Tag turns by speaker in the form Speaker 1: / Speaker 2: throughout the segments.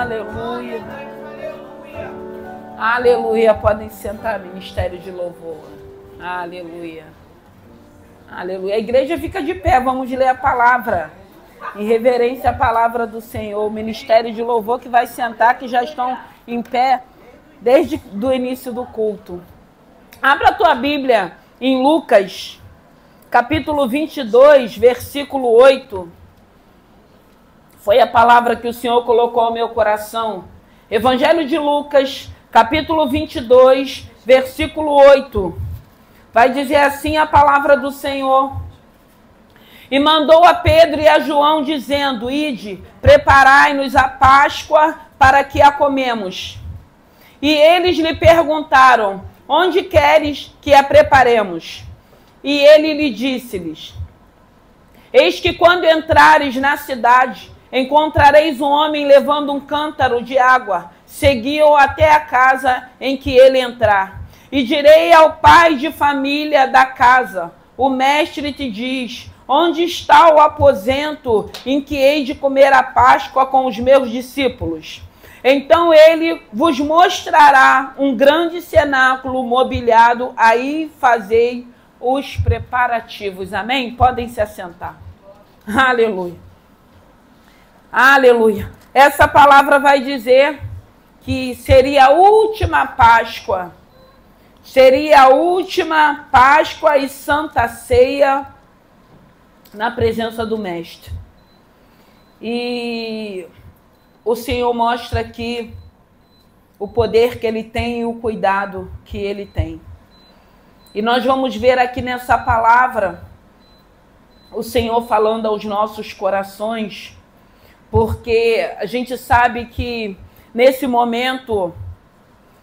Speaker 1: Aleluia. Aleluia. Podem sentar, ministério de louvor. Aleluia. Aleluia. A igreja fica de pé. Vamos ler a palavra. Em reverência à palavra do Senhor. O ministério de louvor que vai sentar, que já estão em pé desde o início do culto. Abra a tua Bíblia em Lucas, capítulo 22, versículo 8. Foi a palavra que o Senhor colocou ao meu coração. Evangelho de Lucas, capítulo 22, versículo 8. Vai dizer assim a palavra do Senhor. E mandou a Pedro e a João, dizendo: Ide, preparai-nos a Páscoa para que a comemos. E eles lhe perguntaram: Onde queres que a preparemos? E ele lhe disse-lhes: Eis que quando entrares na cidade, encontrareis um homem levando um cântaro de água. Segui-o até a casa em que ele entrar. E direi ao pai de família da casa: O mestre te diz: Onde está o aposento em que hei de comer a Páscoa com os meus discípulos? Então ele vos mostrará um grande cenáculo mobiliado, aí fazei os preparativos. Amém? Podem se assentar. Aleluia. Aleluia. Essa palavra vai dizer que seria a última Páscoa. Seria a última Páscoa e Santa Ceia na presença do Mestre. E o Senhor mostra aqui o poder que Ele tem e o cuidado que Ele tem. E nós vamos ver aqui nessa palavra o Senhor falando aos nossos corações, porque a gente sabe que nesse momento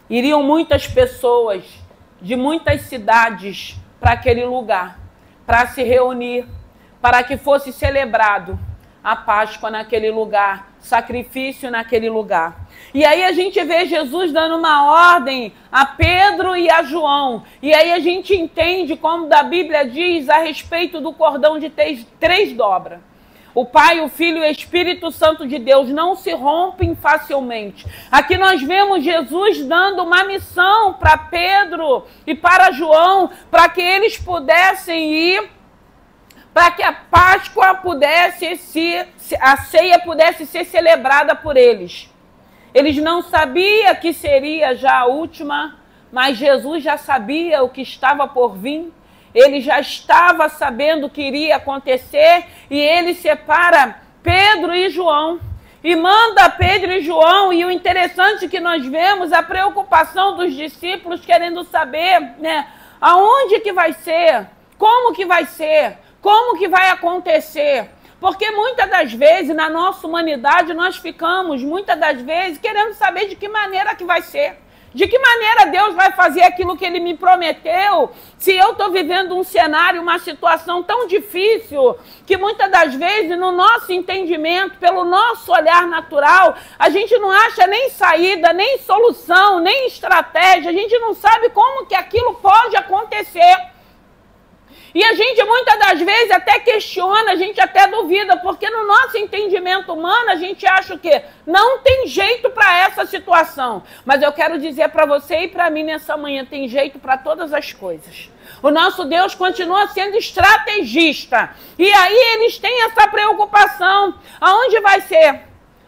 Speaker 1: iriam muitas pessoas de muitas cidades para aquele lugar, para se reunir, para que fosse celebrado a Páscoa naquele lugar, sacrifício naquele lugar. E aí a gente vê Jesus dando uma ordem a Pedro e a João. E aí a gente entende como a Bíblia diz a respeito do cordão de três dobras. O Pai, o Filho e o Espírito Santo de Deus não se rompem facilmente. Aqui nós vemos Jesus dando uma missão para Pedro e para João, para que eles pudessem ir, para que a Páscoa a ceia pudesse ser celebrada por eles. Eles não sabiam que seria já a última, mas Jesus já sabia o que estava por vir. Ele já estava sabendo o que iria acontecer e ele separa Pedro e João e manda Pedro e João. E o interessante é que nós vemos a preocupação dos discípulos querendo saber, né, aonde que vai ser, como que vai ser, como que vai acontecer. Porque muitas das vezes na nossa humanidade nós ficamos muitas das vezes querendo saber de que maneira que vai ser. De que maneira Deus vai fazer aquilo que Ele me prometeu, se eu estou vivendo um cenário, uma situação tão difícil, que muitas das vezes, no nosso entendimento, pelo nosso olhar natural, a gente não acha nem saída, nem solução, nem estratégia, a gente não sabe como que aquilo pode acontecer. E a gente muitas das vezes até questiona, a gente até duvida, porque no nosso entendimento humano a gente acha o quê? Não tem jeito para essa situação. Mas eu quero dizer para você e para mim nessa manhã, tem jeito para todas as coisas. O nosso Deus continua sendo estrategista. E aí eles têm essa preocupação. Aonde vai ser?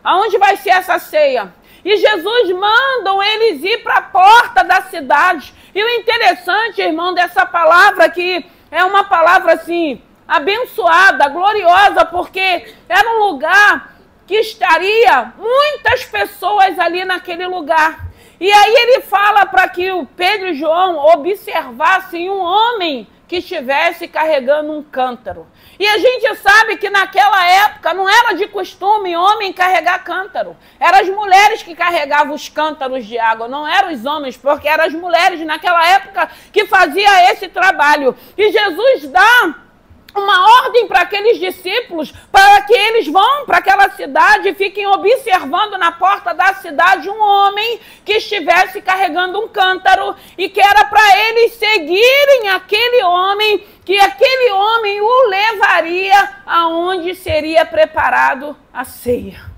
Speaker 1: Aonde vai ser essa ceia? E Jesus manda eles ir para a porta da cidade. E o interessante, irmão, dessa palavra que é uma palavra assim, abençoada, gloriosa, porque era um lugar que estaria muitas pessoas ali naquele lugar. E aí ele fala para que o Pedro e João observassem um homem que estivesse carregando um cântaro. E a gente sabe que naquela época não era de costume homem carregar cântaro. Eram as mulheres que carregavam os cântaros de água, não eram os homens, porque eram as mulheres naquela época que faziam esse trabalho. E Jesus dá uma ordem para aqueles discípulos, para que eles vão para aquela cidade e fiquem observando na porta da cidade um homem que estivesse carregando um cântaro e que era para eles seguirem aquele homem, que aquele homem o levaria aonde seria preparado a ceia.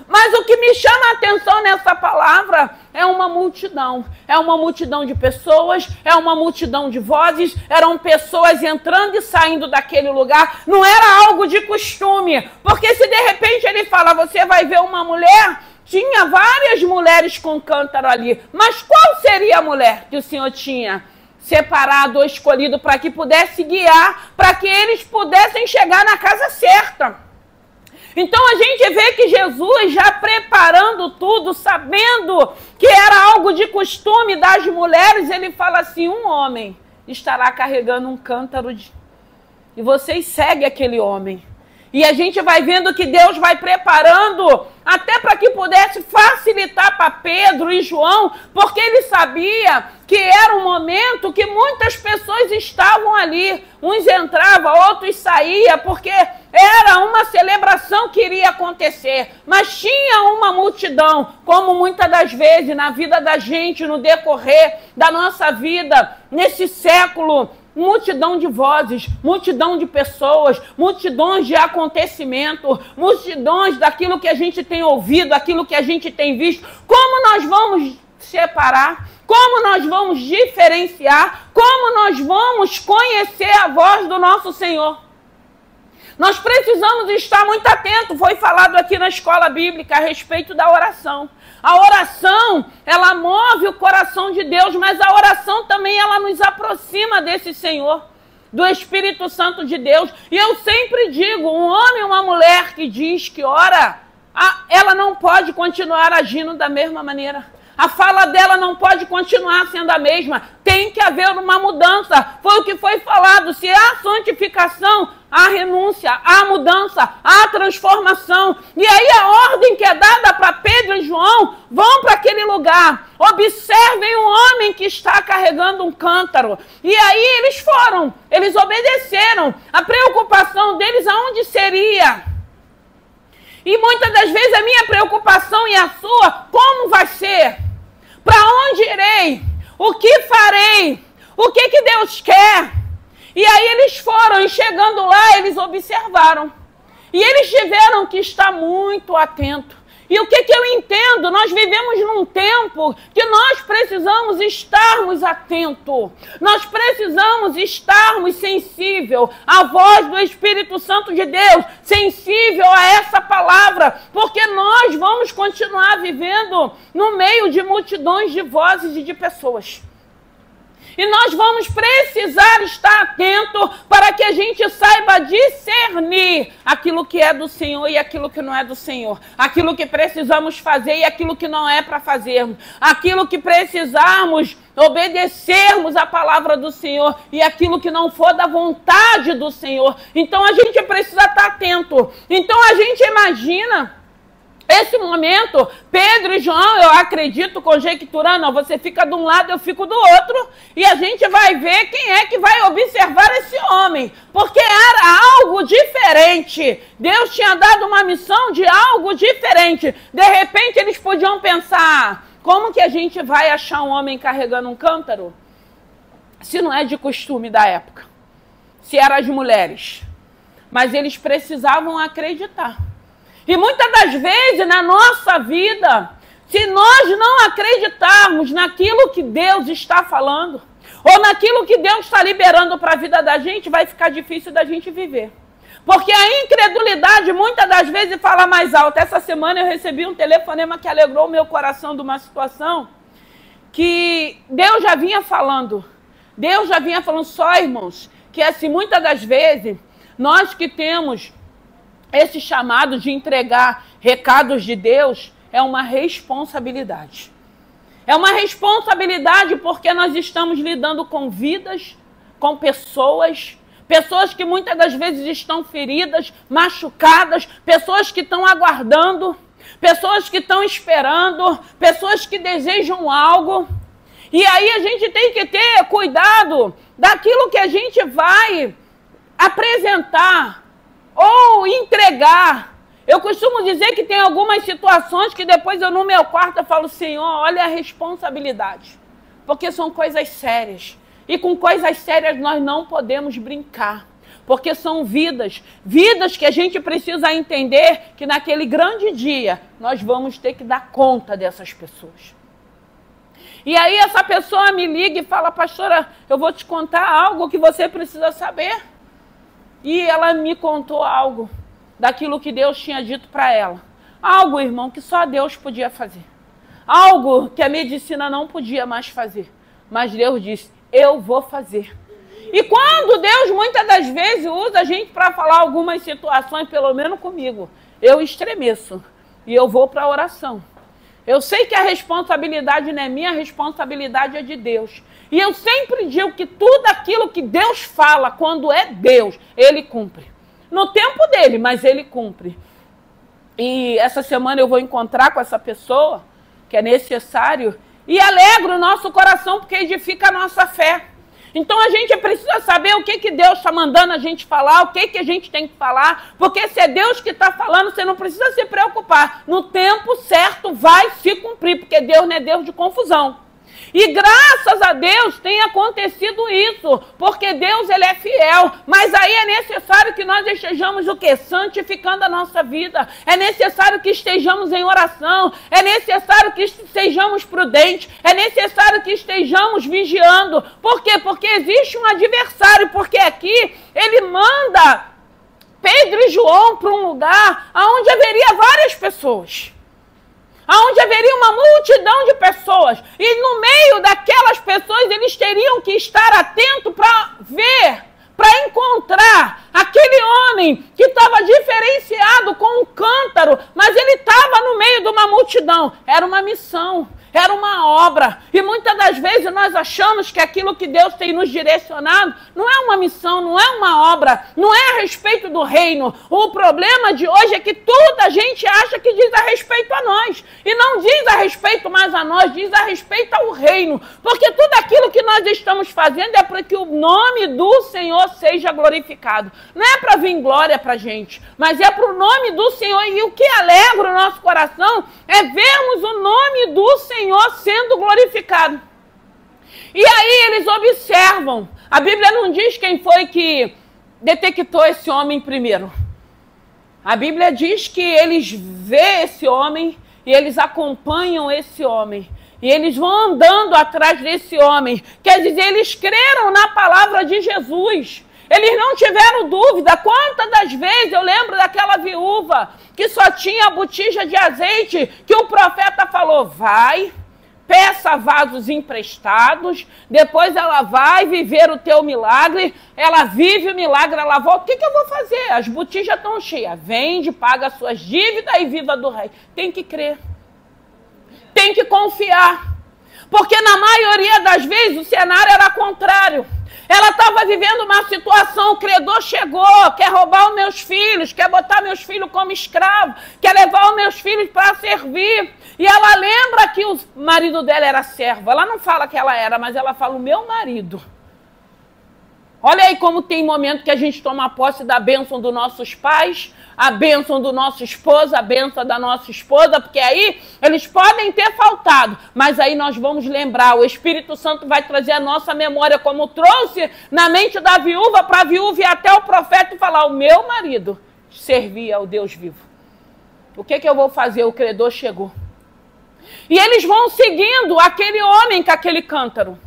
Speaker 1: Mas o que me chama a atenção nessa palavra é uma multidão de pessoas, é uma multidão de vozes, eram pessoas entrando e saindo daquele lugar, não era algo de costume, porque se de repente ele fala, você vai ver uma mulher, tinha várias mulheres com cântaro ali, mas qual seria a mulher que o Senhor tinha separado ou escolhido para que pudesse guiar, para que eles pudessem chegar na casa certa? Então a gente vê que Jesus já preparando tudo, sabendo que era algo de costume das mulheres, ele fala assim, um homem estará carregando um cântaro e vocês seguem aquele homem. E a gente vai vendo que Deus vai preparando até para que pudesse facilitar para Pedro e João, porque ele sabia que era um momento que muitas pessoas estavam ali. Uns entravam, outros saíam, porque era uma celebração que iria acontecer. Mas tinha uma multidão, como muitas das vezes na vida da gente, no decorrer da nossa vida, nesse século, multidão de vozes, multidão de pessoas, multidões de acontecimentos, multidões daquilo que a gente tem ouvido, aquilo que a gente tem visto. Como nós vamos separar? Como nós vamos diferenciar? Como nós vamos conhecer a voz do nosso Senhor? Nós precisamos estar muito atentos. Foi falado aqui na escola bíblica a respeito da oração. A oração, ela move o coração de Deus, mas a oração também ela nos aproxima desse Senhor, do Espírito Santo de Deus. E eu sempre digo, um homem ou uma mulher que diz que ora, ela não pode continuar agindo da mesma maneira. A fala dela não pode continuar sendo a mesma. Tem que haver uma mudança. Foi o que foi falado. Se há santificação, há renúncia, há mudança, há transformação. E aí a ordem que é dada para Pedro e João, vão para aquele lugar. Observem o homem que está carregando um cântaro. E aí eles foram, eles obedeceram. A preocupação deles aonde seria? E muitas das vezes a minha preocupação e a sua, como vai ser? Para onde irei? O que farei? O que Deus quer? E aí eles foram, e chegando lá, eles observaram. E eles tiveram que estar muito atentos. E o que eu entendo? Nós vivemos num tempo que nós precisamos estarmos atentos. Nós precisamos estarmos sensíveis à voz do Espírito Santo de Deus, sensível a essa palavra, porque nós vamos continuar vivendo no meio de multidões de vozes e de pessoas. E nós vamos precisar estar atento para que a gente saiba discernir aquilo que é do Senhor e aquilo que não é do Senhor. Aquilo que precisamos fazer e aquilo que não é para fazermos. Aquilo que precisarmos obedecermos a palavra do Senhor e aquilo que não for da vontade do Senhor. Então a gente precisa estar atento. Então a gente imagina esse momento, Pedro e João, eu acredito, conjecturando, você fica de um lado, eu fico do outro, e a gente vai ver quem é que vai observar esse homem, porque era algo diferente. Deus tinha dado uma missão de algo diferente. De repente eles podiam pensar, como que a gente vai achar um homem carregando um cântaro, se não é de costume da época, se eram as mulheres? Mas eles precisavam acreditar. E muitas das vezes na nossa vida, se nós não acreditarmos naquilo que Deus está falando, ou naquilo que Deus está liberando para a vida da gente, vai ficar difícil da gente viver. Porque a incredulidade muitas das vezes fala mais alto. Essa semana eu recebi um telefonema que alegrou o meu coração de uma situação que Deus já vinha falando. Deus já vinha falando só, irmãos, que assim, muitas das vezes, nós que temos esse chamado de entregar recados de Deus é uma responsabilidade. É uma responsabilidade porque nós estamos lidando com vidas, com pessoas que muitas das vezes estão feridas, machucadas, pessoas que estão aguardando, pessoas que estão esperando, pessoas que desejam algo. E aí a gente tem que ter cuidado daquilo que a gente vai apresentar ou entregar. Eu costumo dizer que tem algumas situações que depois eu no meu quarto eu falo, Senhor, olha a responsabilidade. Porque são coisas sérias. E com coisas sérias nós não podemos brincar. porque são vidas que a gente precisa entender que naquele grande dia nós vamos ter que dar conta dessas pessoas. E aí essa pessoa me liga e fala: pastora, eu vou te contar algo que você precisa saber. E ela me contou algo daquilo que Deus tinha dito para ela. Algo, irmão, que só Deus podia fazer. Algo que a medicina não podia mais fazer. Mas Deus disse: eu vou fazer. E quando Deus muitas das vezes usa a gente para falar algumas situações, pelo menos comigo, eu estremeço e eu vou para a oração. Eu sei que a responsabilidade não é minha, a responsabilidade é de Deus. E eu sempre digo que tudo aquilo que Deus fala, quando é Deus, Ele cumpre. No tempo dele, mas Ele cumpre. E essa semana eu vou encontrar com essa pessoa, que é necessário, e alegra o nosso coração, porque edifica a nossa fé. Então a gente precisa saber o que Deus está mandando a gente falar, o que a gente tem que falar, porque se é Deus que está falando, você não precisa se preocupar. No tempo certo vai se cumprir, porque Deus não é Deus de confusão. E graças a Deus tem acontecido isso, porque Deus ele é fiel, mas aí é necessário que nós estejamos o quê? Santificando a nossa vida, é necessário que estejamos em oração, é necessário que estejamos prudentes, é necessário que estejamos vigiando. Por quê? Porque existe um adversário, porque aqui ele manda Pedro e João para um lugar onde haveria várias pessoas. Onde haveria uma multidão de pessoas. E no meio daquelas pessoas, eles teriam que estar atentos para ver, para encontrar aquele homem que estava diferenciado com um cântaro, mas ele estava no meio de uma multidão. Era uma missão. Era uma obra. E muitas das vezes nós achamos que aquilo que Deus tem nos direcionado não é uma missão, não é uma obra, não é a respeito do reino. O problema de hoje é que toda a gente acha que diz a respeito a nós. E não diz a respeito mais a nós, diz a respeito ao reino. Porque tudo aquilo que nós estamos fazendo é para que o nome do Senhor seja glorificado. Não é para vir glória para a gente, mas é para o nome do Senhor. E o que alegra o nosso coração é vermos o nome do Senhor sendo glorificado. E aí eles observam. A Bíblia não diz quem foi que detectou esse homem primeiro. A Bíblia diz que eles veem esse homem e eles acompanham esse homem. E eles vão andando atrás desse homem. Quer dizer, eles creram na palavra de Jesus. Eles não tiveram dúvida. Quantas das vezes eu lembro daquela viúva que só tinha a botija de azeite, que o profeta falou: vai, peça vasos emprestados, depois ela vai viver o teu milagre, ela vive o milagre, ela volta. O que eu vou fazer? As botijas estão cheias. Vende, paga as suas dívidas e viva do rei. Tem que crer. Tem que confiar. Porque na maioria das vezes o cenário era contrário. Ela estava vivendo uma situação, o credor chegou, quer roubar os meus filhos, quer botar meus filhos como escravo, quer levar os meus filhos para servir. E ela lembra que o marido dela era servo. Ela não fala que ela era, mas ela fala: o meu marido. Olha aí como tem momento que a gente toma posse da bênção dos nossos pais, a bênção do nosso esposo, a bênção da nossa esposa, porque aí eles podem ter faltado, mas aí nós vamos lembrar, o Espírito Santo vai trazer a nossa memória, como trouxe na mente da viúva, para a viúva ir até o profeta e falar: o meu marido servia ao Deus vivo. O que eu vou fazer? O credor chegou. E eles vão seguindo aquele homem com aquele cântaro.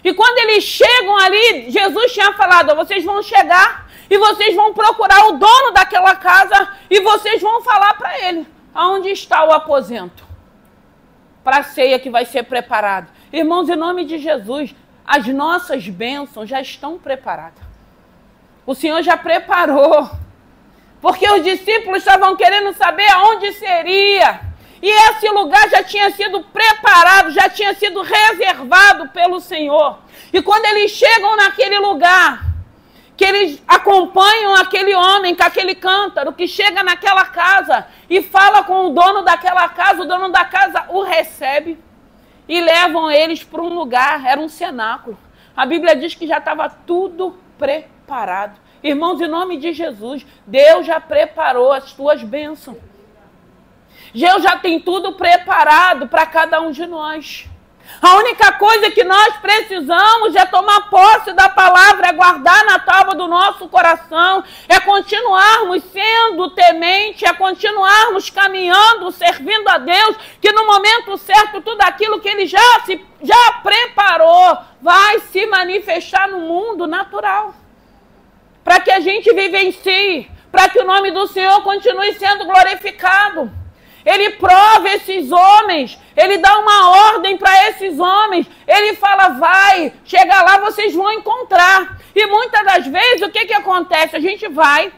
Speaker 1: E quando eles chegam ali, Jesus tinha falado: vocês vão chegar e vocês vão procurar o dono daquela casa e vocês vão falar para ele aonde está o aposento para a ceia que vai ser preparada. Irmãos, em nome de Jesus, as nossas bênçãos já estão preparadas. O Senhor já preparou. Porque os discípulos estavam querendo saber aonde seria. E esse lugar já tinha sido preparado, já tinha sido reservado pelo Senhor. E quando eles chegam naquele lugar, que eles acompanham aquele homem com aquele cântaro, que chega naquela casa e fala com o dono daquela casa, o dono da casa o recebe e levam eles para um lugar, era um cenáculo. A Bíblia diz que já estava tudo preparado. Irmãos, em nome de Jesus, Deus já preparou as tuas bênçãos. Deus já tem tudo preparado para cada um de nós. A única coisa que nós precisamos é tomar posse da palavra, é guardar na tábua do nosso coração, é continuarmos sendo temente, é continuarmos caminhando, servindo a Deus, que no momento certo tudo aquilo que Ele já preparou vai se manifestar no mundo natural. Para que a gente vivencie, para que o nome do Senhor continue sendo glorificado. Ele prova esses homens, Ele dá uma ordem para esses homens, Ele fala, vai, chega lá, vocês vão encontrar. E muitas das vezes, o que acontece? A gente vai,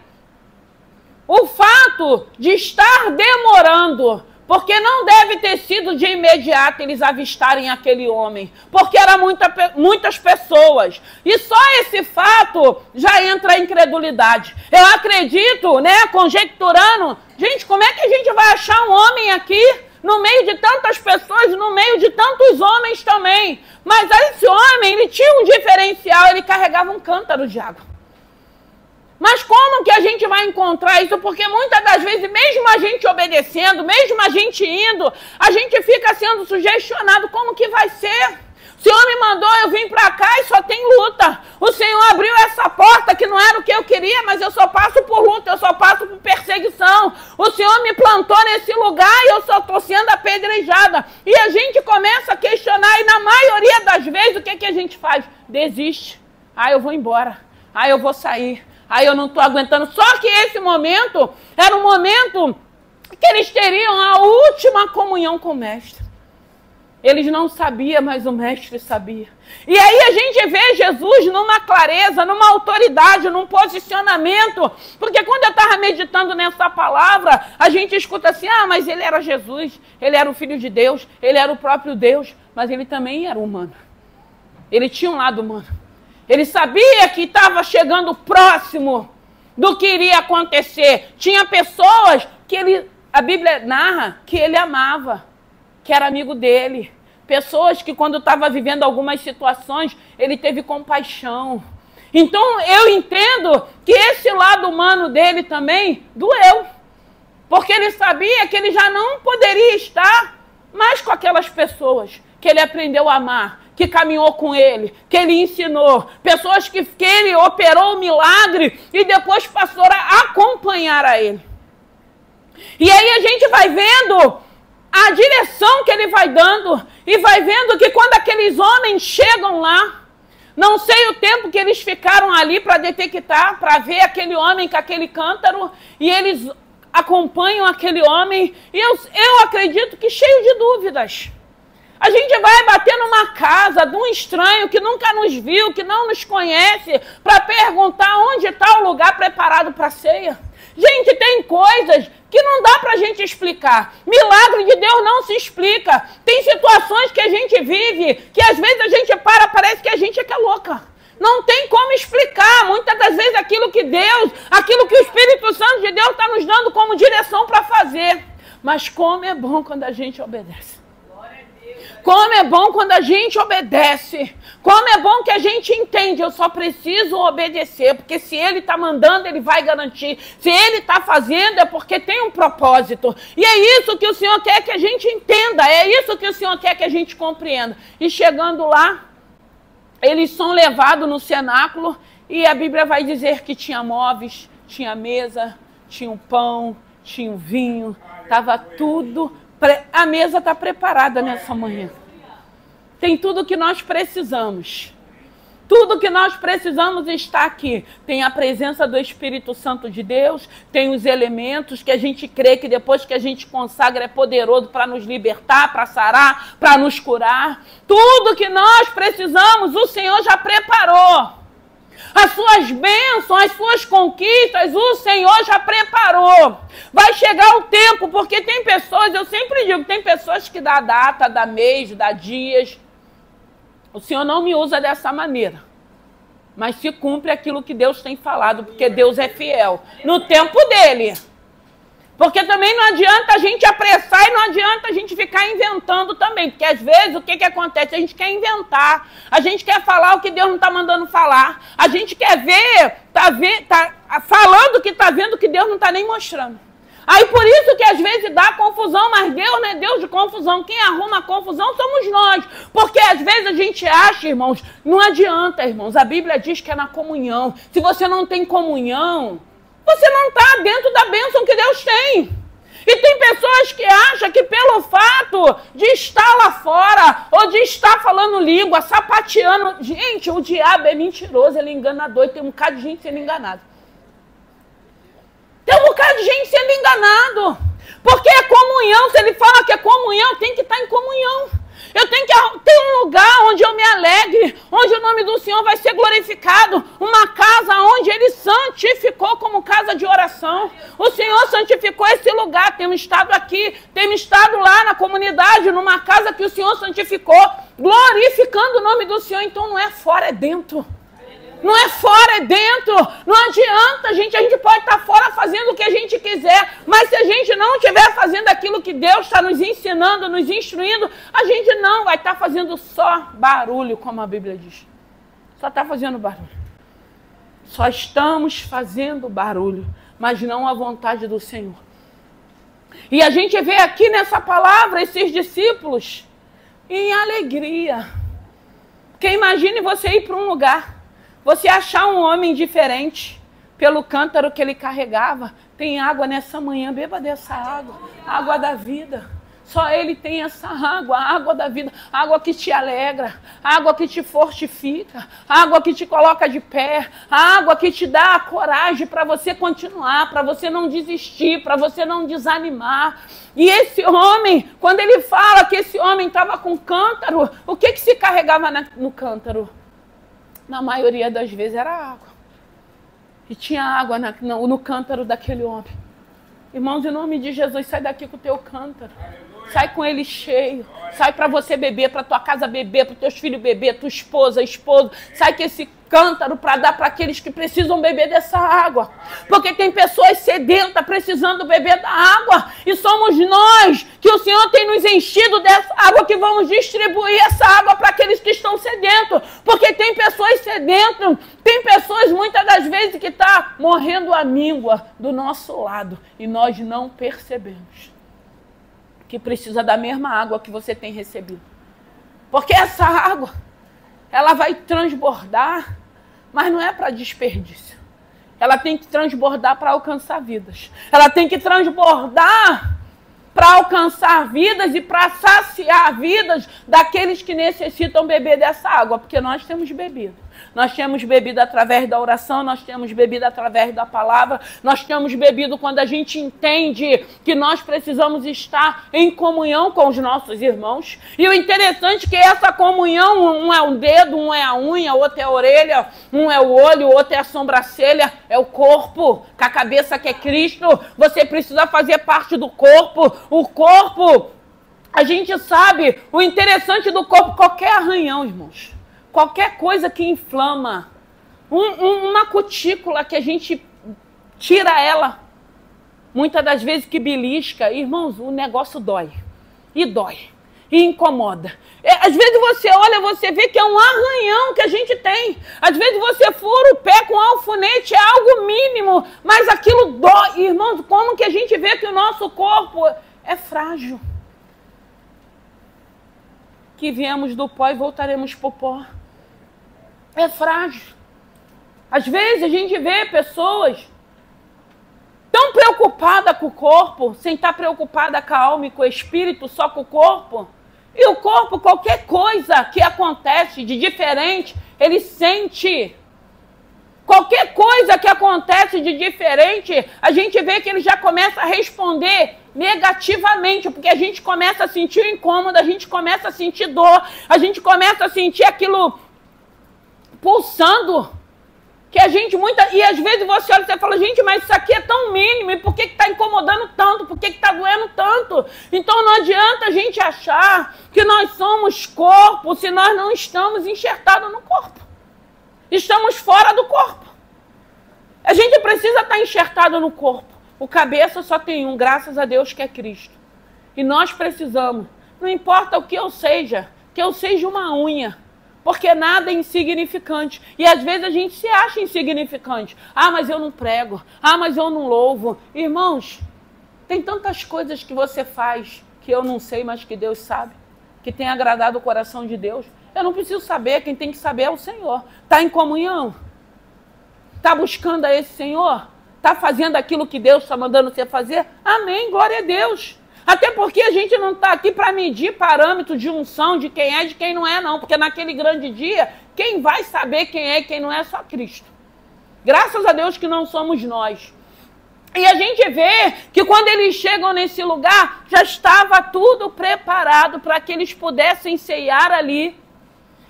Speaker 1: o fato de estar demorando, porque não deve ter sido de imediato eles avistarem aquele homem, porque eram muitas pessoas. E só esse fato já entra a incredulidade. Eu acredito, né, conjecturando, gente, como é que a gente vai achar um homem aqui, no meio de tantas pessoas, no meio de tantos homens também? Mas esse homem, ele tinha um diferencial, ele carregava um cântaro de água. Mas como que a gente vai encontrar isso? Porque muitas das vezes, mesmo a gente obedecendo, mesmo a gente indo, a gente fica sendo sugestionado. Como que vai ser? O Senhor me mandou eu vim para cá e só tem luta. O Senhor abriu essa porta que não era o que eu queria, mas eu só passo por luta, eu só passo por perseguição. O Senhor me plantou nesse lugar e eu só estou sendo apedrejada. E a gente começa a questionar e na maioria das vezes o que a gente faz? Desiste. Ah, eu vou embora. Ah, eu vou sair. Aí eu não estou aguentando. Só que esse momento era um momento que eles teriam a última comunhão com o Mestre. Eles não sabiam, mas o Mestre sabia. E aí a gente vê Jesus numa clareza, numa autoridade, num posicionamento. Porque quando eu estava meditando nessa palavra, a gente escuta assim, ah, mas ele era Jesus, ele era o Filho de Deus, ele era o próprio Deus, mas ele também era humano. Ele tinha um lado humano. Ele sabia que estava chegando próximo do que iria acontecer. Tinha pessoas que a Bíblia narra que ele amava, que era amigo dele. Pessoas que quando estava vivendo algumas situações, ele teve compaixão. Então eu entendo que esse lado humano dele também doeu. Porque ele sabia que ele já não poderia estar mais com aquelas pessoas que ele aprendeu a amar, que caminhou com ele, que ele ensinou, pessoas que ele operou o milagre e depois passou a acompanhar a ele. E aí a gente vai vendo a direção que ele vai dando e vai vendo que quando aqueles homens chegam lá, não sei o tempo que eles ficaram ali para detectar, para ver aquele homem com aquele cântaro, e eles acompanham aquele homem, e eu acredito que cheio de dúvidas. A gente vai bater numa casa de um estranho que nunca nos viu, que não nos conhece, para perguntar onde está o lugar preparado para a ceia. Gente, tem coisas que não dá para a gente explicar. Milagre de Deus não se explica. Tem situações que a gente vive, que às vezes a gente parece que a gente é que é louca. Não tem como explicar. Muitas das vezes aquilo que o Espírito Santo de Deus está nos dando como direção para fazer. Mas como é bom quando a gente obedece. Como é bom quando a gente obedece. Como é bom que a gente entende. Eu só preciso obedecer. Porque se ele está mandando, ele vai garantir. Se ele está fazendo, é porque tem um propósito. E é isso que o Senhor quer que a gente entenda. É isso que o Senhor quer que a gente compreenda. E chegando lá, eles são levados no cenáculo. E a Bíblia vai dizer que tinha móveis, tinha mesa, tinha um pão, tinha um vinho. Estava tudo. A mesa está preparada nessa manhã. Tem tudo que nós precisamos. Tudo que nós precisamos está aqui. Tem a presença do Espírito Santo de Deus, tem os elementos que a gente crê que depois que a gente consagra é poderoso para nos libertar, para sarar, para nos curar. Tudo que nós precisamos, o Senhor já preparou. As suas bênçãos, as suas conquistas, o Senhor já preparou. Vai chegar o tempo, porque tem pessoas, eu sempre digo, tem pessoas que dá data, dá mês, dá dias. O Senhor não me usa dessa maneira. Mas se cumpre aquilo que Deus tem falado, porque Deus é fiel. No tempo dele. Porque também não adianta a gente apressar e não adianta a gente ficar inventando também. Porque às vezes o que acontece? A gente quer inventar. A gente quer falar o que Deus não está mandando falar. A gente quer ver, tá falando que está vendo o que Deus não está nem mostrando. Aí por isso que às vezes dá confusão. confusão, mas Deus não é Deus de confusão. Quem arruma a confusão somos nós. Porque às vezes a gente acha, irmãos, não adianta, irmãos. A Bíblia diz que é na comunhão. Se você não tem comunhão, você não está dentro da bênção que Deus tem. E tem pessoas que acham que pelo fato de estar lá fora, ou de estar falando língua, sapateando... Gente, o diabo é mentiroso, ele é enganador, e tem um bocado de gente sendo enganado. Tem um bocado de gente sendo enganado. Porque é comunhão, se ele fala que é comunhão, tem que estar em comunhão. Eu tenho que ter um lugar onde eu me alegre, onde o nome do Senhor vai ser glorificado. Uma casa onde Ele santificou como casa de oração. O Senhor santificou esse lugar. Temos estado aqui, temos estado lá na comunidade, numa casa que o Senhor santificou, glorificando o nome do Senhor. Então não é fora, é dentro. Não é fora, é dentro. Não adianta, gente. A gente pode estar fora fazendo o que a gente quiser, mas se a gente não estiver fazendo aquilo que Deus está nos ensinando, nos instruindo, a gente não vai estar fazendo só barulho, como a Bíblia diz. Só está fazendo barulho. Só estamos fazendo barulho, mas não a vontade do Senhor. E a gente vê aqui nessa palavra esses discípulos em alegria. Porque imagine você ir para um lugar, você achar um homem diferente pelo cântaro que ele carregava. Tem água nessa manhã, beba dessa água. Água da vida. Só ele tem essa água, a água da vida. Água que te alegra, água que te fortifica, água que te coloca de pé, água que te dá a coragem para você continuar, para você não desistir, para você não desanimar. E esse homem, quando ele fala que esse homem estava com cântaro, o que se carregava no cântaro? Na maioria das vezes era água. E tinha água no cântaro daquele homem. Irmãos, em nome de Jesus, sai daqui com o teu cântaro. Sai com ele cheio. Sai para você beber, para tua casa beber, para os teus filhos beber, tua esposa, esposo. Sai com esse cântaro para dar para aqueles que precisam beber dessa água. Porque tem pessoas sedentas precisando beber da água. E somos nós que o Senhor tem nos enchido dessa água que vamos distribuir essa água para aqueles que estão sedentos. Porque tem pessoas sedentas, tem pessoas muitas das vezes que estão morrendo a míngua do nosso lado. E nós não percebemos que precisa da mesma água que você tem recebido. Porque essa água, ela vai transbordar, mas não é para desperdício. Ela tem que transbordar para alcançar vidas. Ela tem que transbordar para alcançar vidas e para saciar vidas daqueles que necessitam beber dessa água. Porque nós temos bebido. Nós temos bebido através da oração, nós temos bebido através da palavra, nós temos bebido quando a gente entende que nós precisamos estar em comunhão com os nossos irmãos. E o interessante é que essa comunhão, um é o dedo, um é a unha, outro é a orelha, um é o olho, outro é a sobrancelha, é o corpo, com a cabeça que é Cristo. Você precisa fazer parte do corpo. O corpo, a gente sabe, o interessante do corpo, qualquer arranhão, irmãos. Qualquer coisa que inflama, uma cutícula que a gente tira ela, muitas das vezes que belisca, irmãos, o negócio dói, e incomoda. Às vezes você olha, você vê que é um arranhão que a gente tem. Às vezes você fura o pé com alfinete, é algo mínimo, mas aquilo dói. Irmãos, como que a gente vê que o nosso corpo é frágil? Que viemos do pó e voltaremos para o pó. É frágil. Às vezes a gente vê pessoas tão preocupadas com o corpo, sem estar preocupada com a alma e com o espírito, só com o corpo. E o corpo, qualquer coisa que acontece de diferente, ele sente. Qualquer coisa que acontece de diferente, a gente vê que ele já começa a responder negativamente, porque a gente começa a sentir o incômodo, a gente começa a sentir dor, a gente começa a sentir aquilo pulsando, que a gente e às vezes você olha e você fala, gente, mas isso aqui é tão mínimo, e por que está incomodando tanto, por que está doendo tanto? Então não adianta a gente achar que nós somos corpo, se nós não estamos enxertados no corpo, estamos fora do corpo. A gente precisa estar enxertado no corpo. O cabeça só tem um, graças a Deus, que é Cristo. E nós precisamos, não importa o que eu seja uma unha, porque nada é insignificante. E às vezes a gente se acha insignificante. Ah, mas eu não prego. Ah, mas eu não louvo. Irmãos, Tem tantas coisas que você faz que eu não sei, mas que Deus sabe, que tem agradado o coração de Deus. Eu não preciso saber, quem tem que saber é o Senhor. Está em comunhão? Está buscando a esse Senhor? Está fazendo aquilo que Deus está mandando você fazer? Amém, glória a Deus. Até porque a gente não está aqui para medir parâmetro de unção de quem é e de quem não é, não. Porque naquele grande dia, quem vai saber quem é e quem não é só Cristo. Graças a Deus que não somos nós. E a gente vê que quando eles chegam nesse lugar, já estava tudo preparado para que eles pudessem ceiar ali.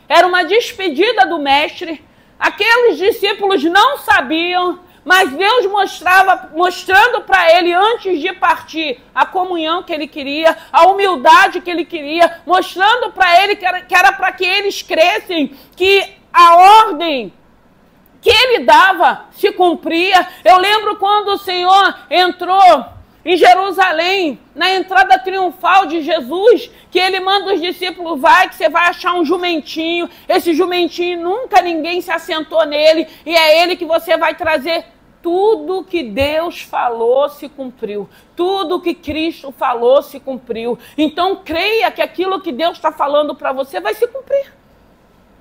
Speaker 1: Era uma despedida do mestre. Aqueles discípulos não sabiam, mas Deus mostrando para ele antes de partir a comunhão que ele queria, a humildade que ele queria, mostrando para ele que era para que eles crescem, que a ordem que ele dava se cumpria. Eu lembro quando o Senhor entrou em Jerusalém, na entrada triunfal de Jesus, que ele manda os discípulos, vai que você vai achar um jumentinho, esse jumentinho nunca ninguém se assentou nele, e é ele que você vai trazer. Tudo que Deus falou se cumpriu. Tudo que Cristo falou se cumpriu. Então creia que aquilo que Deus está falando para você vai se cumprir.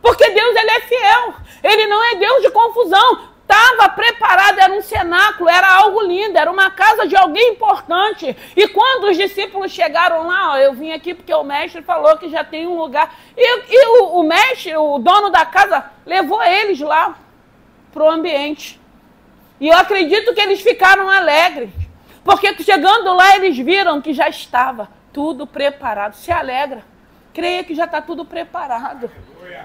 Speaker 1: Porque Deus, ele é fiel. Ele não é Deus de confusão. Estava preparado, era um cenáculo, era algo lindo, era uma casa de alguém importante. E quando os discípulos chegaram lá, ó, eu vim aqui porque o mestre falou que já tem um lugar. E o mestre, o dono da casa, levou eles lá para o ambiente. E eu acredito que eles ficaram alegres. Porque chegando lá, eles viram que já estava tudo preparado. Se alegra. Creia que já está tudo preparado.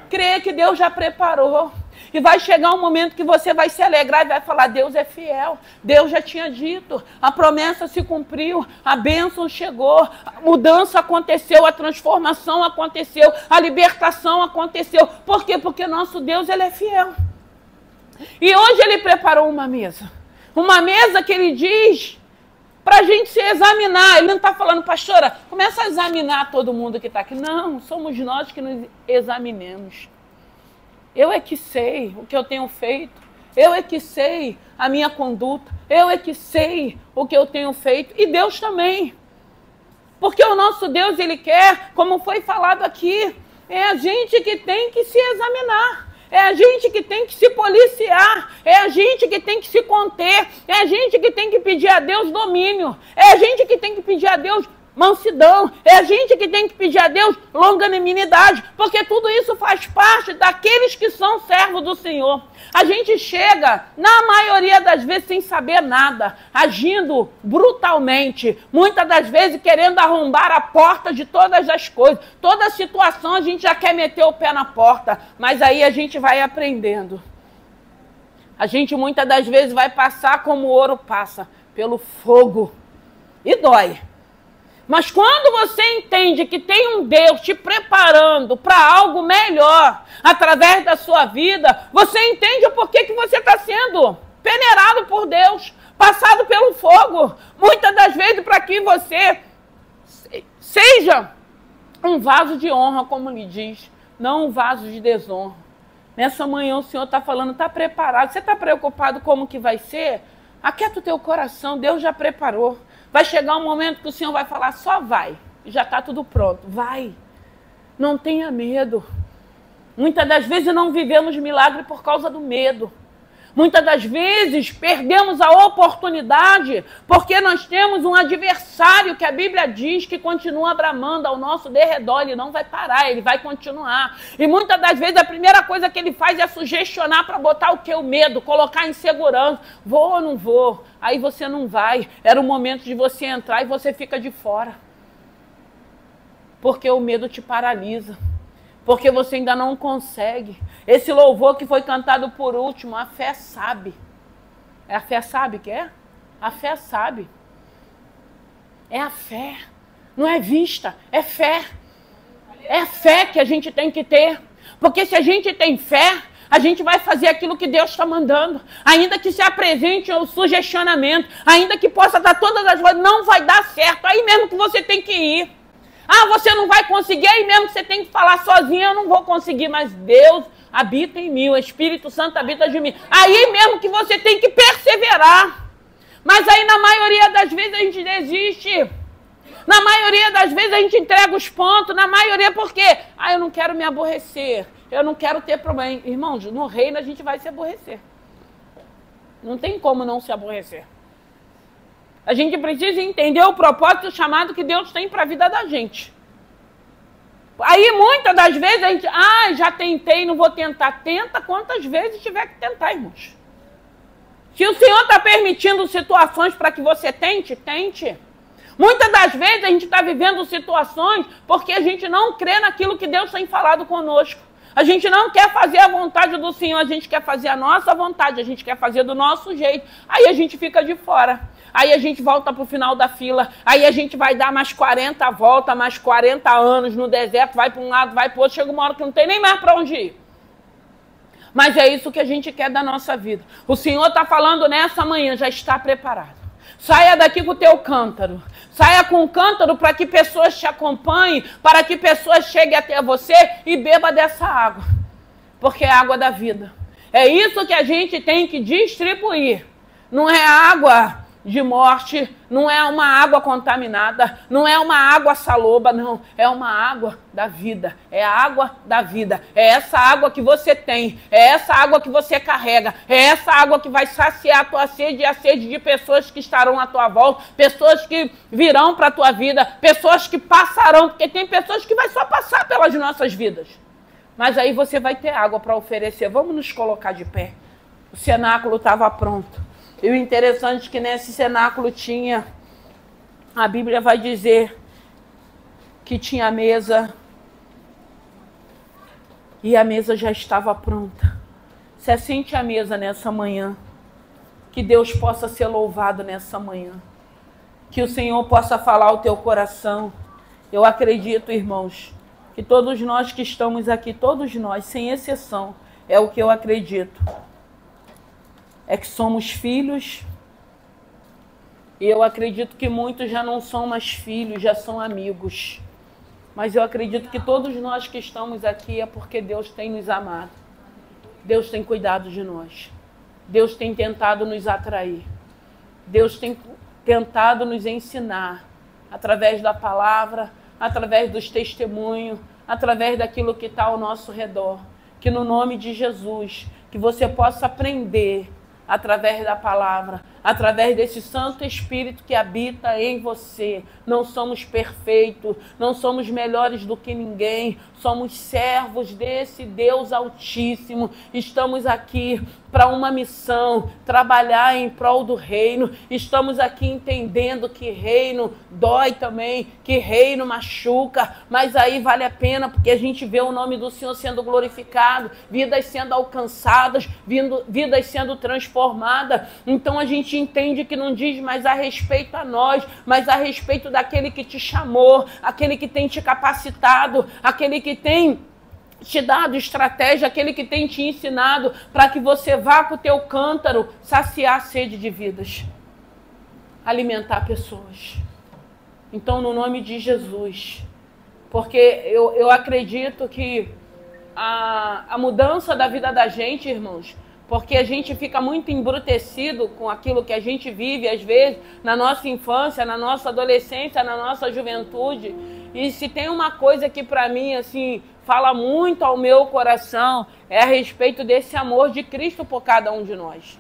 Speaker 1: Creia que Deus já preparou. E vai chegar um momento que você vai se alegrar e vai falar, Deus é fiel. Deus já tinha dito. A promessa se cumpriu. A bênção chegou. A mudança aconteceu. A transformação aconteceu. A libertação aconteceu. Por quê? Porque nosso Deus, ele é fiel. E hoje ele preparou uma mesa. Uma mesa que ele diz para a gente se examinar. Ele não está falando, pastora, começa a examinar todo mundo que está aqui. Não, somos nós que nos examinemos. Eu é que sei o que eu tenho feito. Eu é que sei a minha conduta. Eu é que sei o que eu tenho feito. E Deus também. Porque o nosso Deus, ele quer, como foi falado aqui, é a gente que tem que se examinar. É a gente que tem que se policiar, é a gente que tem que se conter, é a gente que tem que pedir a Deus domínio, é a gente que tem que pedir a Deus mansidão, é a gente que tem que pedir a Deus longanimidade, porque tudo isso faz parte daqueles que são servos do Senhor. A gente chega, na maioria das vezes, sem saber nada, agindo brutalmente, muitas das vezes querendo arrombar a porta de todas as coisas. Toda situação a gente já quer meter o pé na porta, mas aí a gente vai aprendendo. A gente muitas das vezes vai passar como o ouro passa, pelo fogo, e dói. Mas quando você entende que tem um Deus te preparando para algo melhor através da sua vida, você entende o porquê que você está sendo peneirado por Deus, passado pelo fogo. Muitas das vezes para que você seja um vaso de honra, como lhe diz, não um vaso de desonra. Nessa manhã o Senhor está falando, está preparado. Você está preocupado como que vai ser? Aquieta o teu coração, Deus já preparou. Vai chegar um momento que o Senhor vai falar, só vai. Já está tudo pronto. Vai. Não tenha medo. Muitas das vezes não vivemos milagre por causa do medo. Muitas das vezes perdemos a oportunidade porque nós temos um adversário que a Bíblia diz que continua bramando ao nosso derredor. Ele não vai parar, ele vai continuar. E muitas das vezes a primeira coisa que ele faz é sugestionar para botar o que? O medo, colocar insegurança. Vou ou não vou? Aí você não vai. Era o momento de você entrar e você fica de fora. Porque o medo te paralisa. Porque você ainda não consegue. Esse louvor que foi cantado por último, a fé sabe. É a fé sabe que é? A fé sabe. É a fé. Não é vista, é fé. É a fé que a gente tem que ter. Porque se a gente tem fé, a gente vai fazer aquilo que Deus está mandando. Ainda que se apresente o sugestionamento, ainda que possa dar todas as coisas, não vai dar certo. Aí mesmo que você tem que ir. Ah, você não vai conseguir, aí mesmo que você tem que falar sozinho, eu não vou conseguir, mas Deus habita em mim, o Espírito Santo habita em mim. Aí mesmo que você tem que perseverar, Mas aí, na maioria das vezes, a gente desiste. Na maioria das vezes, a gente entrega os pontos. Na maioria, por quê? Eu não quero me aborrecer. Eu não quero ter problema. Irmãos, no reino a gente vai se aborrecer. Não tem como não se aborrecer. A gente precisa entender o propósito e o chamado que Deus tem para a vida da gente. Aí, muitas das vezes, a gente... já tentei, não vou tentar. Tenta quantas vezes tiver que tentar, irmãos. Se o Senhor está permitindo situações para que você tente, tente. Muitas das vezes a gente está vivendo situações porque a gente não crê naquilo que Deus tem falado conosco. A gente não quer fazer a vontade do Senhor, a gente quer fazer a nossa vontade, a gente quer fazer do nosso jeito. Aí a gente fica de fora. Aí a gente volta para o final da fila. Aí a gente vai dar mais 40 voltas, mais 40 anos no deserto, vai para um lado, vai para o outro. Chega uma hora que não tem nem mais para onde ir. Mas é isso que a gente quer da nossa vida. O Senhor está falando nessa manhã, já está preparado. Saia daqui com o teu cântaro. Saia com o cântaro para que pessoas te acompanhem, para que pessoas cheguem até você e beba dessa água. Porque é a água da vida. É isso que a gente tem que distribuir. Não é água de morte, não é uma água contaminada, não é uma água saloba, não. É uma água da vida. É a água da vida. É essa água que você tem. É essa água que você carrega. É essa água que vai saciar a tua sede e a sede de pessoas que estarão à tua volta, pessoas que virão para a tua vida, pessoas que passarão, porque tem pessoas que vai só passar pelas nossas vidas. Mas aí você vai ter água para oferecer. Vamos nos colocar de pé. O cenáculo estava pronto. E o interessante é que nesse cenáculo tinha, a Bíblia vai dizer que tinha a mesa, e a mesa já estava pronta. Se assente à mesa nessa manhã, que Deus possa ser louvado nessa manhã, que o Senhor possa falar ao teu coração. Eu acredito, irmãos, que todos nós que estamos aqui, todos nós, sem exceção, é o que eu acredito. É que somos filhos, e eu acredito que muitos já não são mais filhos, já são amigos. Mas eu acredito que todos nós que estamos aqui é porque Deus tem nos amado. Deus tem cuidado de nós. Deus tem tentado nos atrair. Deus tem tentado nos ensinar, através da palavra, através dos testemunhos, através daquilo que está ao nosso redor. Que no nome de Jesus, que você possa aprender através da palavra, através desse Santo Espírito que habita em você. Não somos perfeitos, não somos melhores do que ninguém, somos servos desse Deus Altíssimo. Estamos aqui para uma missão, trabalhar em prol do reino. Estamos aqui entendendo que reino dói também, que reino machuca, mas aí vale a pena porque a gente vê o nome do Senhor sendo glorificado, vidas sendo alcançadas, vidas sendo transformadas. Então a gente entende que não diz mais a respeito a nós, mas a respeito daquele que te chamou, aquele que tem te capacitado, aquele que tem te dado estratégia, aquele que tem te ensinado para que você vá com o teu cântaro saciar a sede de vidas, alimentar pessoas. Então, no nome de Jesus, porque eu acredito que a mudança da vida da gente, irmãos, porque a gente fica muito embrutecido com aquilo que a gente vive, às vezes, na nossa infância, na nossa adolescência, na nossa juventude. E se tem uma coisa que para mim, assim, fala muito ao meu coração, é a respeito desse amor de Cristo por cada um de nós.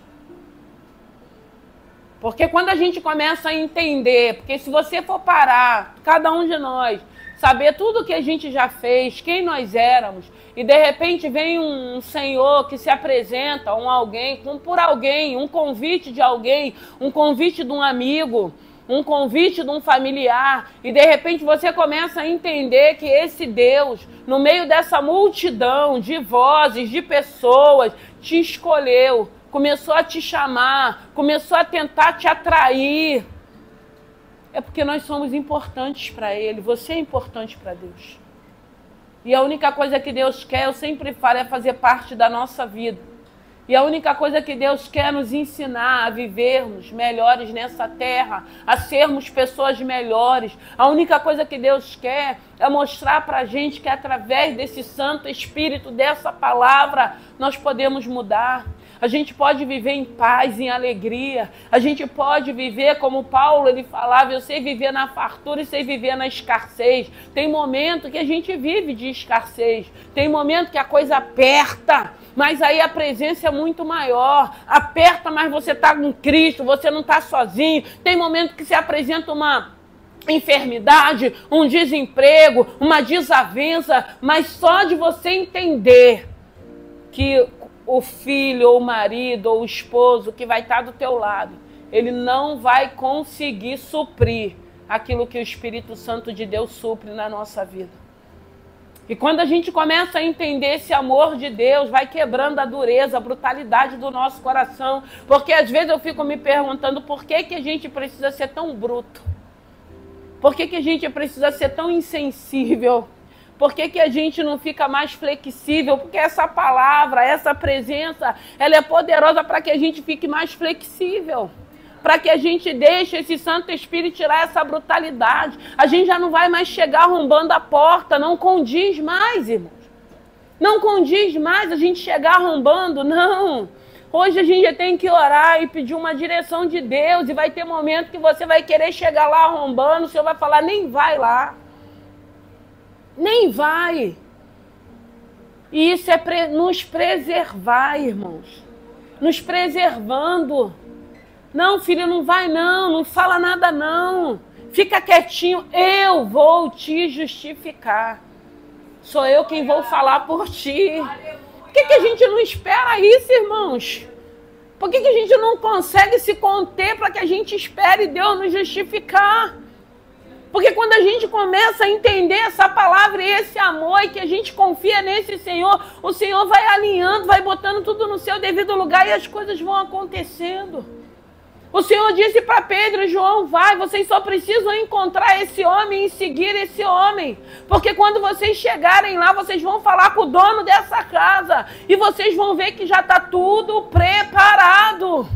Speaker 1: Porque quando a gente começa a entender, porque se você for parar, cada um de nós, saber tudo que a gente já fez, quem nós éramos, e de repente vem um Senhor que se apresenta, por alguém, um convite de alguém, um convite de um amigo, um convite de um familiar, e de repente você começa a entender que esse Deus, no meio dessa multidão de vozes, de pessoas, te escolheu, começou a te chamar, começou a tentar te atrair. É porque nós somos importantes para Ele, você é importante para Deus. E a única coisa que Deus quer, eu sempre falo, é fazer parte da nossa vida. E a única coisa que Deus quer é nos ensinar a vivermos melhores nessa terra, a sermos pessoas melhores. A única coisa que Deus quer é mostrar para a gente que através desse Santo Espírito, dessa palavra, nós podemos mudar. A gente pode viver em paz, em alegria. A gente pode viver como Paulo, ele falava, eu sei viver na fartura e sei viver na escassez. Tem momento que a gente vive de escassez. Tem momento que a coisa aperta, mas aí a presença é muito maior. Aperta, mas você está com Cristo, você não está sozinho. Tem momento que se apresenta uma enfermidade, um desemprego, uma desavença, mas só de você entender que o filho, ou o marido, ou o esposo que vai estar do teu lado, ele não vai conseguir suprir aquilo que o Espírito Santo de Deus supre na nossa vida. E quando a gente começa a entender esse amor de Deus, vai quebrando a dureza, a brutalidade do nosso coração, porque às vezes eu fico me perguntando por que a gente precisa ser tão bruto. Por que a gente precisa ser tão insensível? Por que a gente não fica mais flexível? Porque essa palavra, essa presença, ela é poderosa para que a gente fique mais flexível. Para que a gente deixe esse Santo Espírito tirar essa brutalidade. A gente já não vai mais chegar arrombando a porta, não condiz mais, irmãos. Não condiz mais a gente chegar arrombando, não. Hoje a gente tem que orar e pedir uma direção de Deus, e vai ter momento que você vai querer chegar lá arrombando, o Senhor vai falar, nem vai lá. Nem vai. E isso é nos preservar, irmãos. Nos preservando. Não, filho, não vai não, não fala nada não. Fica quietinho, eu vou te justificar. Sou eu quem vou falar por ti. Por que a gente não espera isso, irmãos? Por que a gente não consegue se conter para que a gente espere Deus nos justificar? Porque quando a gente começa a entender essa palavra e esse amor, e que a gente confia nesse Senhor, o Senhor vai alinhando, vai botando tudo no seu devido lugar e as coisas vão acontecendo. O Senhor disse para Pedro e João, vai, vocês só precisam encontrar esse homem e seguir esse homem. Porque quando vocês chegarem lá, vocês vão falar com o dono dessa casa. E vocês vão ver que já está tudo preparado.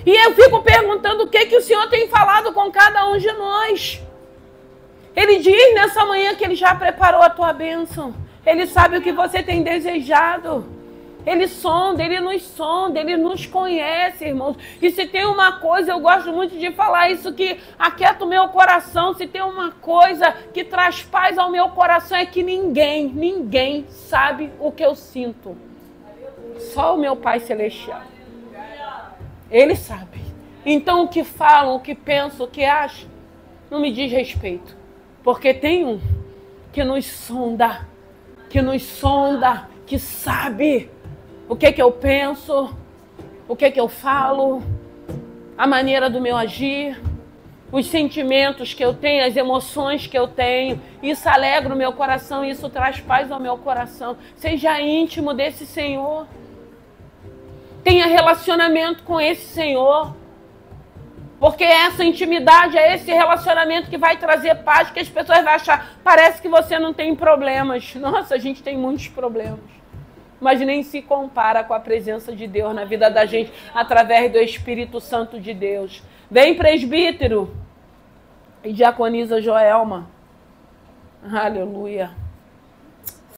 Speaker 1: E eu fico perguntando o que o Senhor tem falado com cada um de nós. Ele diz nessa manhã que Ele já preparou a tua bênção. Ele sabe o que você tem desejado. Ele sonda, Ele nos conhece, irmãos. E se tem uma coisa, eu gosto muito de falar isso, que aquieta o meu coração, se tem uma coisa que traz paz ao meu coração, é que ninguém sabe o que eu sinto. Só o meu Pai Celestial. Ele sabe. Então o que falam, o que pensam, o que acham, não me diz respeito. Porque tem um que nos sonda, que sabe o que eu penso, o que eu falo, a maneira do meu agir, os sentimentos que eu tenho, as emoções que eu tenho. Isso alegra o meu coração, isso traz paz ao meu coração. Seja íntimo desse Senhor. Tenha relacionamento com esse Senhor. Porque essa intimidade, é esse relacionamento que vai trazer paz, que as pessoas vão achar, parece que você não tem problemas. Nossa, a gente tem muitos problemas. Mas nem se compara com a presença de Deus na vida da gente, através do Espírito Santo de Deus. Vem, presbítero, e diaconiza Joelma. Aleluia.